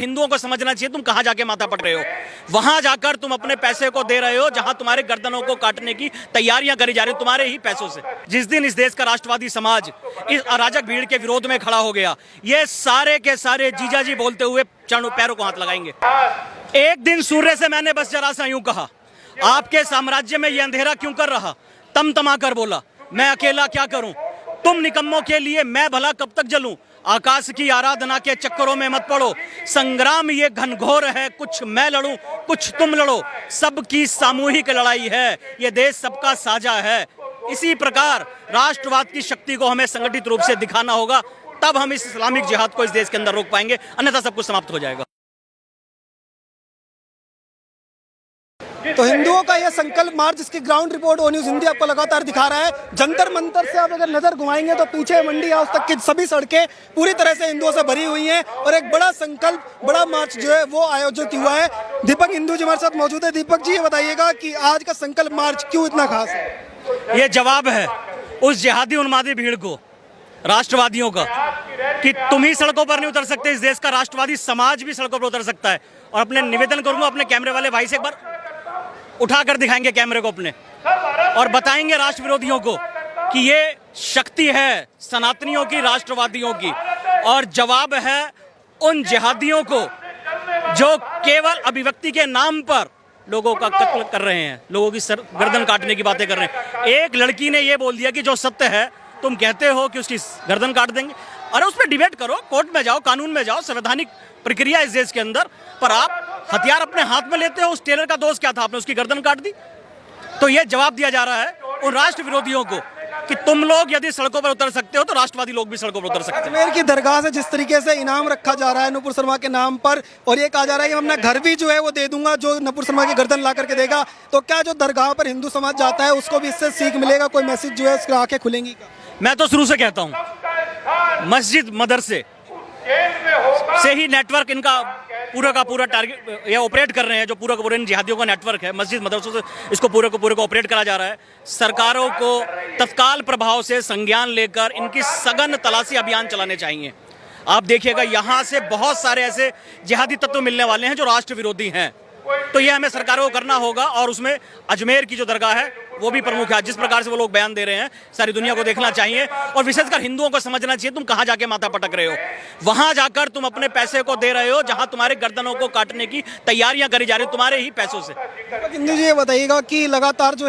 हिंदुओं को समझना चाहिए तुम कहां जाके माथा पट रहे हो। वहां जाकर तुम अपने पैसे को दे रहे हो जहां तुम्हारे गर्दनों को काटने की तैयारियां करी जा रही तुम्हारे ही पैसों से। जिस दिन इस देश का राष्ट्रवादी समाज इस अराजक भीड़ के विरोध में खड़ा हो गया, ये सारे के सारे जीजाजी बोलते हुए चरणों पैरों को हाथ लगाएंगे। एक दिन सूर्य से मैंने बस जरा सा यूं कहा, आपके साम्राज्य में ये अंधेरा क्यों कर रहा। तमा कर बोला, मैं अकेला क्या करूं, तुम निकम्मों के लिए मैं भला कब तक जलूं। आकाश की आराधना के चक्करों में मत पड़ो, संग्राम ये घनघोर है, कुछ मैं लड़ूं कुछ तुम लड़ो, सबकी सामूहिक लड़ाई है, ये देश सबका साझा है। इसी प्रकार राष्ट्रवाद की शक्ति को हमें संगठित रूप से दिखाना होगा, तब हम इस इस्लामिक जिहाद को इस देश के अंदर रोक पाएंगे, अन्यथा सब कुछ समाप्त हो जाएगा। तो हिंदुओं का यह संकल्प मार्च, जिसकी ग्राउंड रिपोर्ट ओ न्यूज़ हिंदी आपको लगातार दिखा रहा है। जंतर मंतर से आप अगर नजर घुमाएंगे तो पीछे मंडी हाउस तक की सभी सड़कें पूरी तरह से हिंदुओं से भरी हुई हैं और एक बड़ा संकल्प, बड़ा मार्च जो है वो आयोजित हुआ है। दीपक हिंदू जी हमारे साथ मौजूद है। दीपक जी, ये बताइएगा कि आज का संकल्प मार्च क्यों इतना खास है? ये जवाब है उस जिहादी उन्मादी भीड़ को, राष्ट्रवादियों का, कि तुम ही सड़कों पर नहीं उतर सकते, इस देश का राष्ट्रवादी समाज भी सड़कों पर उतर सकता है। और अपने निवेदन करूंगा अपने कैमरे वाले भाई से, एक बार उठाकर दिखाएंगे कैमरे को अपने और बताएंगे राष्ट्र विरोधियों को कि ये शक्ति है सनातनियों की, राष्ट्रवादियों की, और जवाब है उन जिहादियों को जो केवल अभिव्यक्ति के नाम पर लोगों का कत्ल कर रहे हैं, लोगों की सर गर्दन काटने की बातें कर रहे हैं। एक लड़की ने ये बोल दिया कि जो सत्य है तुम कहते हो कि उसकी गर्दन काट देंगे। अरे उस पर डिबेट करो, कोर्ट में जाओ, कानून में जाओ, संवैधानिक प्रक्रिया इस देश के अंदर, पर आप हथियार अपने हाथ में लेते हो। उस टेलर का दोष क्या था, आपने उसकी गर्दन काट दी। तो यह जवाब दिया जा रहा है उन राष्ट्र विरोधियों को कि तुम लोग यदि सड़कों पर उतर सकते हो तो राष्ट्रवादी लोग भी सड़कों पर उतर सकते हैं। अजमेर की दरगाह से जिस तरीके से इनाम रखा जा रहा है नुपुर शर्मा के नाम पर, और ये कहा जा रहा है कि मैं अपना घर भी जो है वो दे दूंगा जो नुपुर शर्मा की गर्दन ला करके देगा, तो क्या जो दरगाह पर हिंदू समाज जाता है उसको भी इससे सीख मिलेगा, कोई मैसेज जो है उसकी आंखें खुलेंगी? मैं तो शुरू से कहता हूं मस्जिद मदरसे से ही नेटवर्क इनका पूरा का पूरा टारगेट ये ऑपरेट कर रहे हैं। जो पूरा का पूरा इन जिहादियों का नेटवर्क है, मस्जिद मदरसों से इसको पूरे को ऑपरेट करा जा रहा है। सरकारों को तत्काल प्रभाव से संज्ञान लेकर इनकी सघन तलाशी अभियान चलाने चाहिए। आप देखिएगा यहाँ से बहुत सारे ऐसे जिहादी तत्व मिलने वाले हैं जो राष्ट्र विरोधी हैं, तो ये हमें सरकारों को करना होगा। और उसमें अजमेर की जो दरगाह है वो भी प्रमुख है। जिस प्रकार से वो लोग बयान दे रहे हैं सारी दुनिया को देखना चाहिए और विशेषकर हिंदुओं को समझना चाहिए तुम कहां जाके माथा पटक रहे हो। वहां जाकर तुम अपने पैसे को दे रहे हो जहां तुम्हारे गर्दनों को काटने की तैयारियां करी जा रही तुम्हारे ही पैसों से। हिंदू जी, ये बताइएगा कि लगातार जो